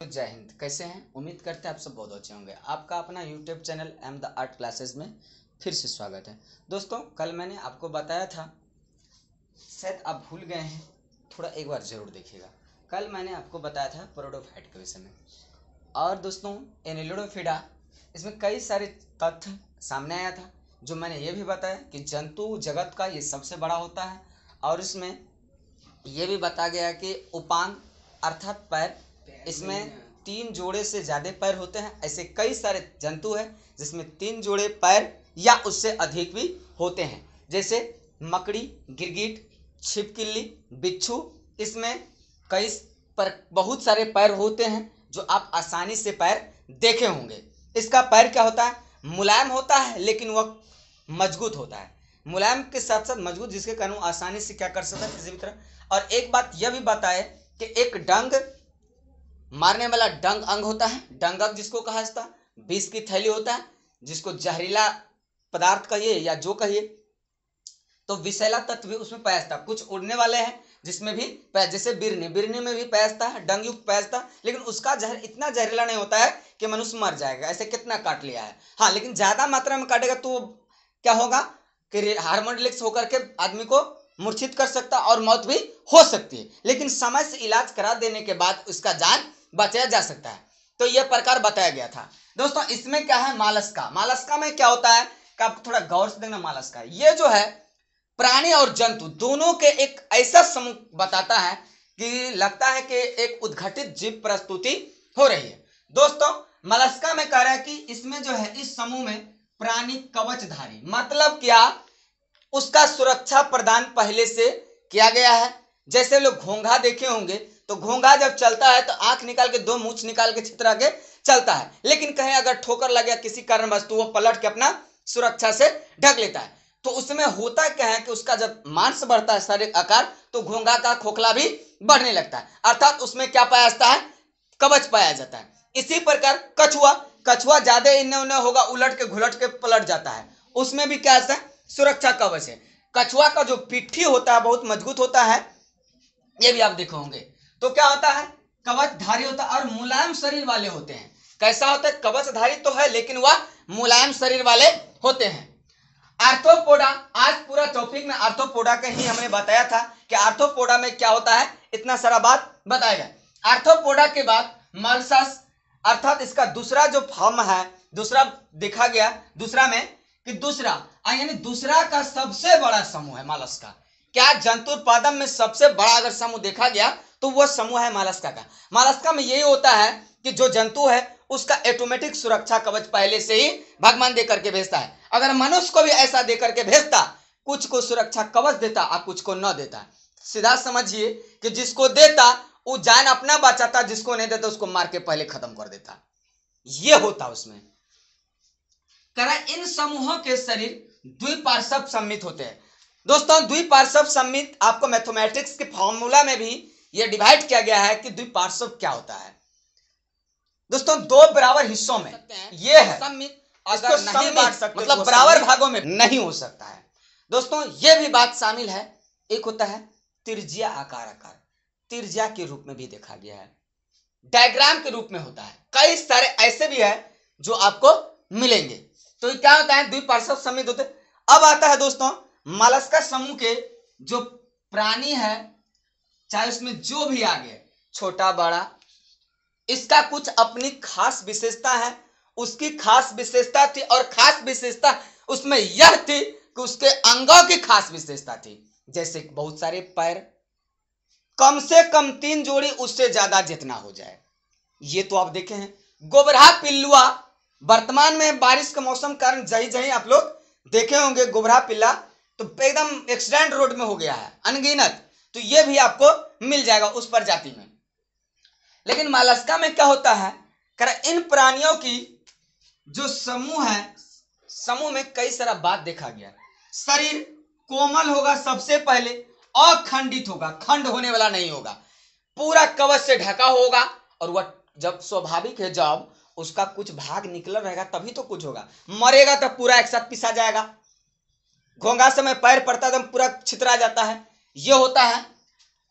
तो जय हिंद। कैसे हैं? उम्मीद करते हैं आप सब बहुत अच्छे होंगे। आपका अपना YouTube channel am the art classes में फिर से स्वागत है। दोस्तों, कल मैंने आपको बताया था, शायद आप भूल गए हैं, थोड़ा एक बार ज़रूर देखिएगा। कल मैंने आपको बताया था पोडोफाइट के विषय में। और दोस्तों, एनिलिडोफिडा, इसमें कई सारे तथ्य सामने आया था, जो मैंने ये भी बताया कि जंतु जगत का ये सबसे बड़ा होता है। और इसमें ये भी बताया गया कि उपांग अर्थात पैर, इसमें 3 जोड़े से ज़्यादा पैर होते हैं। ऐसे कई सारे जंतु हैं जिसमें 3 जोड़े पैर या उससे अधिक भी होते हैं, जैसे मकड़ी, गिरगिट, छिपकली, बिच्छू। इसमें कई बहुत सारे पैर होते हैं जो आप आसानी से पैर देखे होंगे। इसका पैर क्या होता है? मुलायम होता है, लेकिन वह मजबूत होता है। मुलायम के साथ साथ मजबूत, जिसके कारण वो आसानी से क्या कर सकता है, किसी भी तरह। और एक बात यह भी बताए कि एक डंग मारने वाला डंग अंग होता है। डंगक जिसको कहा जाता है, विष की थैली होता है, जिसको जहरीला पदार्थ कहिए या जो कहिए, तो विषैला तत्व भी उसमें पाया जाता है। कुछ उड़ने वाले हैं जिसमें भी जैसे बिरनी, बिरनी में भी पाया जाता है, डंग युक्त पाया जाता है, लेकिन उसका जहर इतना जहरीला नहीं होता है कि मनुष्य मर जाएगा। ऐसे कितना काट लिया है। हाँ, लेकिन ज्यादा मात्रा में काटेगा तो क्या होगा कि हार्मोन रिलीज होकर के आदमी को मूर्छित कर सकता है और मौत भी हो सकती है। लेकिन समय से इलाज करा देने के बाद उसका जान बचाया जा सकता है। तो यह प्रकार बताया गया था। दोस्तों, इसमें क्या है? मालस्का। मालस्का में क्या होता है कि आप थोड़ा गौर से देखना। मालस्का ये जो है प्राणी और जंतु दोनों के एक ऐसा समूह बताता है कि लगता है कि एक उद्घटित जीव प्रस्तुति हो रही है। दोस्तों, मालस्का में कह रहा है कि इसमें जो है, इस समूह में प्राणी कवचधारी, मतलब क्या, उसका सुरक्षा प्रदान पहले से किया गया है। जैसे लोग घोंघा देखे होंगे, तो घोंघा जब चलता है तो आंख निकाल के, 2 मूंछ निकाल के छितरा के चलता है, लेकिन कहीं अगर ठोकर लग गया किसी कारणवश तो वो पलट के अपना सुरक्षा से ढक लेता है। तो उसमें होता क्या है कि उसका जब मांस बढ़ता है, शारीरिक आकार, तो घोंघा का खोखला भी बढ़ने लगता है, अर्थात उसमें क्या पाया जाता है? कवच पाया जाता है। इसी प्रकार कछुआ, कछुआ ज्यादा इन्ने उन्ने होगा, उलट के घुलट के पलट जाता है, उसमें भी क्या है? सुरक्षा कवच है। कछुआ का जो पिट्ठी होता है बहुत मजबूत होता है, ये भी आप देखे होंगे। तो क्या होता है? कवचधारी होता है और मुलायम शरीर वाले होते हैं। कैसा होता है? कवचधारी तो है, लेकिन वह मुलायम शरीर वाले होते हैं। आर्थ्रोपोडा, आज पूरा टॉपिक में आर्थ्रोपोडा का ही हमने बताया था कि आर्थ्रोपोडा में क्या होता है, इतना सारा बात बताया गया। आर्थ्रोपोडा के बाद मलसस, अर्थात इसका दूसरा जो फॉर्म है, दूसरा देखा गया, दूसरा में कि दूसरा यानी दूसरा का सबसे बड़ा समूह है मालस्का। क्या जंतु उत्पादन में सबसे बड़ा अगर समूह देखा गया तो वह समूह है मालस्का का। मालस्का में यही होता है कि जो जंतु है उसका ऑटोमेटिक सुरक्षा कवच पहले से ही भगवान दे करके भेजता है। अगर मनुष्य को भी ऐसा दे करके भेजता, कुछ को सुरक्षा कवच देता और कुछ को न देता। सीधा समझिए कि जिसको देता वो जान अपना बचाता, जिसको नहीं देता उसको मार के पहले खत्म कर देता। ये होता उसमें। इन समूहों के शरीर द्विपार्श्व सममित होते हैं। दोस्तों, द्विपार्श्व सममित आपको मैथमेटिक्स के फॉर्मूला में भी यह डिवाइड किया गया है कि द्विपार्श्व क्या होता है। दोस्तों, 2 बराबर हिस्सों में यह है सममित, अगर नहीं बांट सकते मतलब बराबर भागों में नहीं हो सकता है। दोस्तों, यह भी बात शामिल है। एक होता है त्रिज्या आकार, त्रिज्या के रूप में भी देखा गया है, डायग्राम के रूप में होता है। कई सारे ऐसे भी है जो आपको मिलेंगे। तो क्या होता है? द्विपार्श्व सममित होते। अब आता है दोस्तों मालस्का समूह के जो प्राणी है, चाहे उसमें जो भी आ गए, छोटा बड़ा, इसका कुछ अपनी खास विशेषता है। उसकी खास विशेषता थी, और खास विशेषता उसमें यह थी कि उसके अंगों की खास विशेषता थी। जैसे बहुत सारे पैर, कम से कम 3 जोड़ी, उससे ज्यादा जितना हो जाए। ये तो आप देखे हैं। गोबरा पिल्लुआ, वर्तमान में बारिश के मौसम कारण जही जही आप लोग देखे होंगे गोबरा पिल्ला, तो एकदम एक्सीडेंट रोड में हो गया है अनगिनत। तो ये भी आपको मिल जाएगा उस प्रजाति में। लेकिन मालस्का में क्या होता है? इन प्राणियों की जो समूह है, समूह में कई सारा बात देखा गया। शरीर कोमल होगा सबसे पहले, अखंडित होगा, खंड होने वाला नहीं होगा, पूरा कवच से ढका होगा। और वह जब स्वाभाविक है, जब उसका कुछ भाग निकल रहेगा तभी तो कुछ होगा। मरेगा तो पूरा एक साथ पिसा जाएगा। घोंघा से में पैर पड़ता है तो पूरा छितरा जाता है, यह होता है।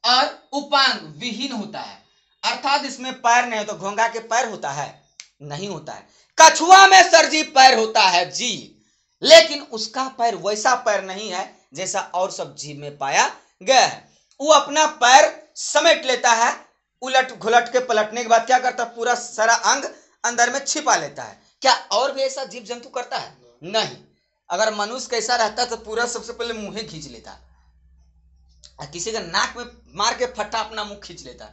और उपांग विहीन होता है, अर्थात इसमें पैर नहीं है, तो घोंघा के पैर होता है? नहीं होता है। कछुआ में सर जी पैर होता है जी, लेकिन उसका पैर वैसा पैर नहीं है जैसा और सब जीव में पाया गया है। वो अपना पैर समेट लेता है, उलट घुलट के पलटने के बाद क्या करता है, पूरा सारा अंग अंदर में छिपा लेता है। क्या और भी ऐसा जीव जंतु करता है? नहीं। अगर मनुष्य कैसा रहता तो पूरा सबसे पहले मुंह खींच लेता, किसी का नाक में मार के फट्टा अपना मुंह खींच लेता,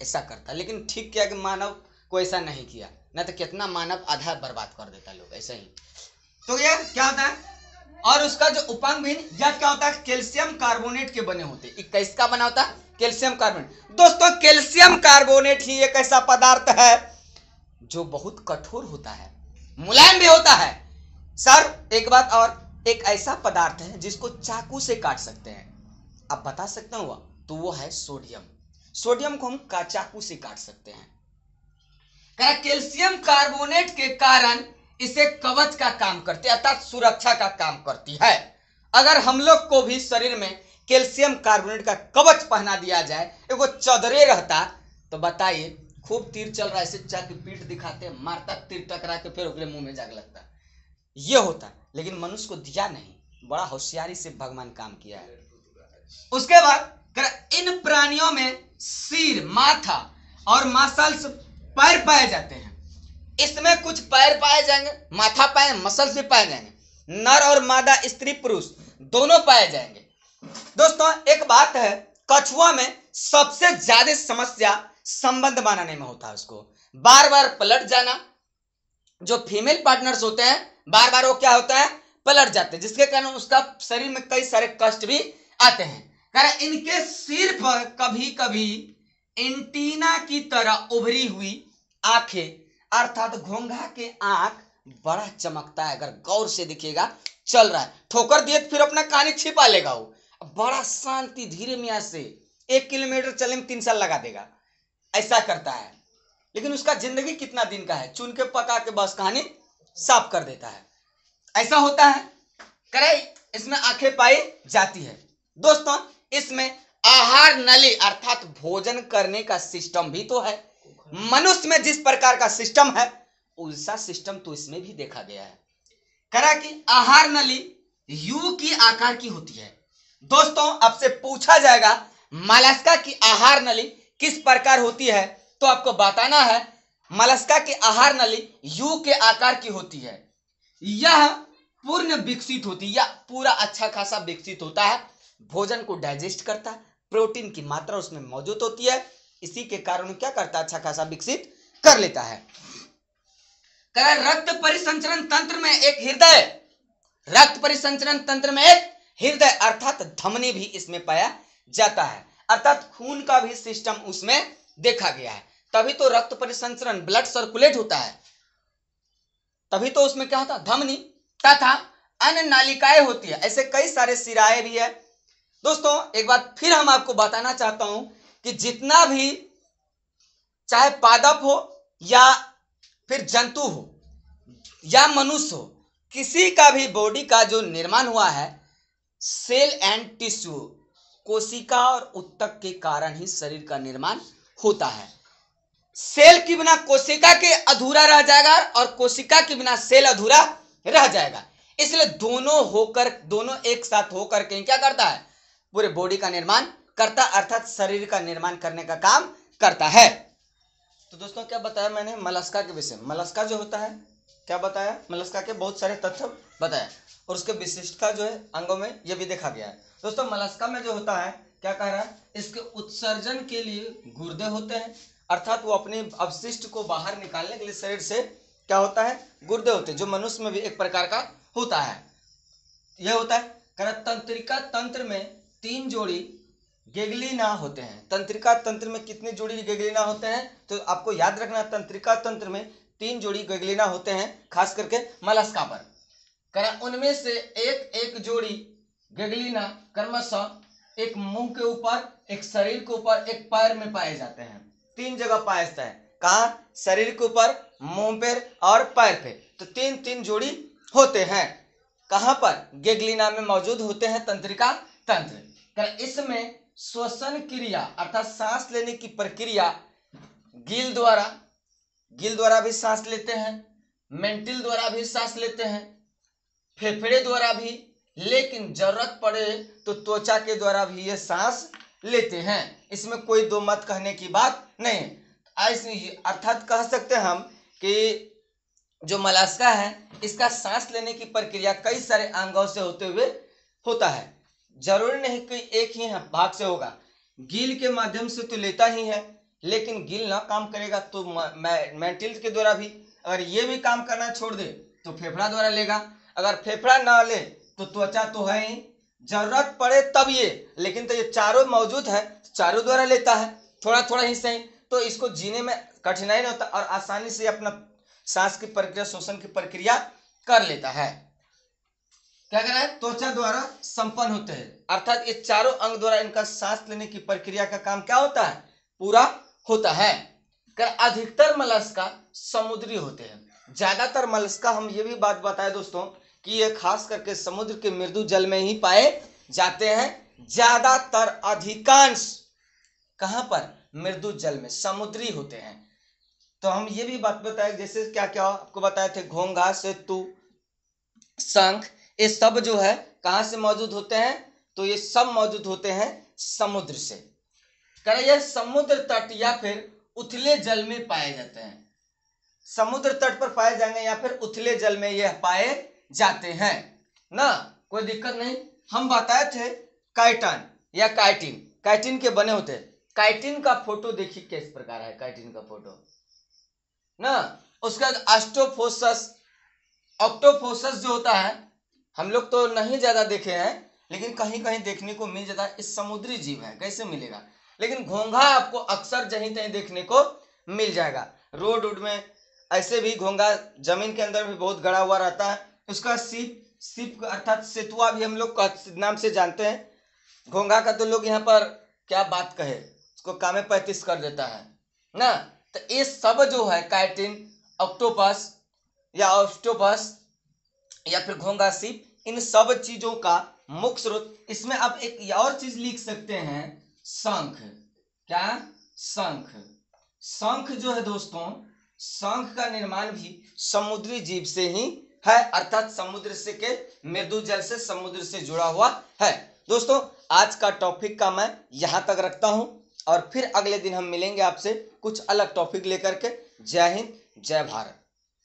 ऐसा करता। लेकिन ठीक किया कि मानव को ऐसा नहीं किया, ना तो कितना मानव आधा बर्बाद कर देता लोग ऐसा ही। तो ये क्या होता है, और उसका जो उपांग भी यह क्या होता है, कैल्शियम कार्बोनेट के बने होते हैं। किसका बना होता है? Calcium carbonate. दोस्तों कैल्शियम कार्बोनेट ही एक ऐसा पदार्थ है जो बहुत कठोर होता है, मुलायम भी होता है। सर एक बात और, एक ऐसा पदार्थ है जिसको चाकू से काट सकते हैं, आप बता सकते हो? तो वो है सोडियम। सोडियम को हम चाकू से काट सकते हैं। कैल्शियम कार्बोनेट के कारण इसे कवच का काम करती है, अर्थात सुरक्षा का काम करती है। अगर हम लोग को भी शरीर में कैल्शियम कार्बोनेट का कवच पहना दिया जाए, एगो चदरे रहता, तो बताइए खूब तीर चल रहा है, ऐसे जाके पीठ दिखाते, मारता, तीर टकरा के फिर उसके मुंह में जाग लगता, ये होता। लेकिन मनुष्य को दिया नहीं, बड़ा होशियारी से भगवान काम किया है। उसके बाद इन प्राणियों में सिर, माथा और मसल्स पैर पाए जाते हैं। इसमें कुछ पैर पाए जाएंगे, माथा पाए, मसल्स भी पाए जाएंगे। नर और मादा, स्त्री पुरुष दोनों पाए जाएंगे। दोस्तों एक बात है, कछुआ में सबसे ज्यादा समस्या संबंध बनाने में होता है। उसको बार बार पलट जाना, जो फीमेल पार्टनर्स होते हैं बार बार वो क्या होता है, पलट जाते हैं, जिसके कारण उसका शरीर में कई सारे कष्ट भी आते हैं। कारण इनके सिर पर कभी कभी एंटीना की तरह उभरी हुई आंखें, अर्थात घोंघा के आंख बड़ा चमकता है, अगर गौर से दिखेगा चल रहा है, ठोकर दिए फिर अपना कहानी छिपा लेगा। वो बड़ा शांति धीरे मियाँ से 1 किलोमीटर चलने में 3 साल लगा देगा, ऐसा करता है। लेकिन उसका जिंदगी कितना दिन का है, चुन के पका के बस कहानी साफ कर देता है, ऐसा होता है। करे इसमें आंखें पाई जाती है। दोस्तों इसमें आहार नली अर्थात भोजन करने का सिस्टम भी तो है। मनुष्य में जिस प्रकार का सिस्टम है उसा सिस्टम तो इसमें भी देखा गया है। करा कि आहार नली यू की आकार की होती है। दोस्तों आपसे पूछा जाएगा मलस्का की आहार नली किस प्रकार होती है, तो आपको बताना है मलस्का की आहार नली यू के आकार की होती है। यह पूर्ण विकसित होती है या पूरा अच्छा खासा विकसित होता है, भोजन को डाइजेस्ट करता है, प्रोटीन की मात्रा उसमें मौजूद होती है, इसी के कारण क्या करता है, अच्छा खासा विकसित कर लेता है। रक्त परिसंचरण तंत्र में एक हृदय, रक्त परिसंचरण तंत्र में एक हृदय अर्थात धमनी भी इसमें पाया जाता है, अर्थात खून का भी सिस्टम उसमें देखा गया है। तभी तो रक्त परिसंचरण, ब्लड सर्कुलेट होता है, तभी तो उसमें क्या होता है, धमनी तथा अन्य नालिकाएं होती है, ऐसे कई सारे सिराएं भी है। दोस्तों एक बात फिर हम आपको बताना चाहता हूं कि जितना भी चाहे पादप हो या फिर जंतु हो या मनुष्य हो, किसी का भी बॉडी का जो निर्माण हुआ है सेल एंड टिश्यू, कोशिका और उत्तक के कारण ही शरीर का निर्माण होता है। सेल के बिना कोशिका के अधूरा रह जाएगा और कोशिका के बिना सेल अधूरा रह जाएगा। इसलिए दोनों एक साथ होकर के क्या करता है, पूरे बॉडी का निर्माण करता, अर्थात शरीर का निर्माण करने का काम करता है। तो दोस्तों क्या बताया मैंने मलस्का के विषय में, मलस्का जो होता है क्या बताया, मलस्का के बहुत सारे तथ्य बताया और उसके विशिष्टता जो है अंगों में ये भी देखा गया है। दोस्तों मलस्का में जो होता है क्या कह रहा है, इसके उत्सर्जन के लिए गुर्दे होते हैं, अर्थात वो अपने अवशिष्ट को बाहर निकालने के लिए शरीर से क्या होता है, गुर्दे होते हैं, जो मनुष्य में भी एक प्रकार का होता है। यह होता है तंत्रिका तंत्र में 3 जोड़ी गेगलिना होते हैं। तंत्रिका तंत्र में कितने जोड़ी गेगलिना होते हैं, तो आपको याद रखना तंत्रिका तंत्र में 3 जोड़ी गेगलिना होते हैं, खास करके मलस्का पर। उनमें से एक जोड़ी गेगलिना क्रमशः एक मुंह के ऊपर, एक शरीर के ऊपर, एक पैर में पाए जाते हैं। 3 जगह पाए जाते हैं, कहाँ, शरीर के ऊपर, मुंह पर और पैर पे। तो 3 जोड़ी होते हैं, कहाँ पर, गेगलिना में मौजूद होते हैं तंत्रिका तंत्र। इसमें श्वसन क्रिया अर्थात सांस लेने की प्रक्रिया गिल द्वारा भी सांस लेते हैं, मेंटिल द्वारा भी सांस लेते हैं, फेफड़े द्वारा भी, लेकिन जरूरत पड़े तो त्वचा के द्वारा भी ये सांस लेते हैं। इसमें कोई दो मत कहने की बात नहीं है। अर्थात कह सकते हैं हम कि जो मोलस्का है इसका सांस लेने की प्रक्रिया कई सारे अंगों से होते हुए होता है, जरूरी नहीं कि एक ही भाग से होगा। गिल के माध्यम से तो लेता ही है, लेकिन गिल ना काम करेगा तो मेंटिल के द्वारा भी, अगर ये भी काम करना छोड़ दे तो फेफड़ा द्वारा लेगा, अगर फेफड़ा ना ले तो त्वचा तो है ही, जरूरत पड़े तब ये, लेकिन तो ये चारों मौजूद है, चारों द्वारा लेता है, थोड़ा थोड़ा ही सही, तो इसको जीने में कठिनाई नहीं होता और आसानी से अपना सांस की प्रक्रिया, श्वसन की प्रक्रिया कर लेता है। क्या कह रहा है? त्वचा द्वारा संपन्न होते हैं, अर्थात ये चारों अंग द्वारा इनका सांस लेने की प्रक्रिया का काम क्या होता है? पूरा होता है। अधिकतर मोलस्का समुद्री होते हैं, ज्यादातर मोलस्का, हम ये भी बात बताए दोस्तों कि ये खास करके समुद्र के मृदु जल में ही पाए जाते हैं। ज्यादातर, अधिकांश कहां पर? मृदु जल में, समुद्री होते हैं। तो हम ये भी बात बताए, जैसे क्या क्या आपको बताए थे, घोंघा, सेतु, शंख, ये सब जो है कहां से मौजूद होते हैं? तो ये सब मौजूद होते हैं समुद्र से। ये समुद्र तट या फिर उथले जल में पाए जाते हैं, समुद्र तट पर पाए जाएंगे या फिर उथले जल में ये पाए जाते हैं ना, कोई दिक्कत नहीं। हम बताए थे काइटिन या काइटिन के बने होते हैं। काइटिन का फोटो देखिए किस प्रकार है, काइटिन का फोटो ना। उसका ऑक्टोफोसस जो होता है, हम लोग तो नहीं ज्यादा देखे हैं, लेकिन कहीं कहीं देखने को मिल जाता है। इस समुद्री जीव है, कैसे मिलेगा, लेकिन घोंघा आपको अक्सर जहीं तहीं देखने को मिल जाएगा। रोड में ऐसे भी घोंघा जमीन के अंदर भी बहुत गड़ा हुआ रहता है। उसका सीप अर्थात सेतुआ भी हम लोग नाम से जानते हैं। घोंघा का तो लोग यहाँ पर क्या बात कहे, उसको कामे 35 कर देता है ना। तो ये सब जो है काइटिन, ऑक्टोपस या ऑस्टोपस या फिर घोंघा, सीप, इन सब चीजों का मुख्य स्रोत। इसमें आप एक और चीज लिख सकते हैं, शंख। क्या? शंख जो है दोस्तों, शंख का निर्माण भी समुद्री जीव से ही है, अर्थात समुद्र से के मृदु जल से, समुद्र से जुड़ा हुआ है। दोस्तों आज का टॉपिक का मैं यहां तक रखता हूं और फिर अगले दिन हम मिलेंगे आपसे कुछ अलग टॉपिक लेकर के। जय हिंद, जय भारत।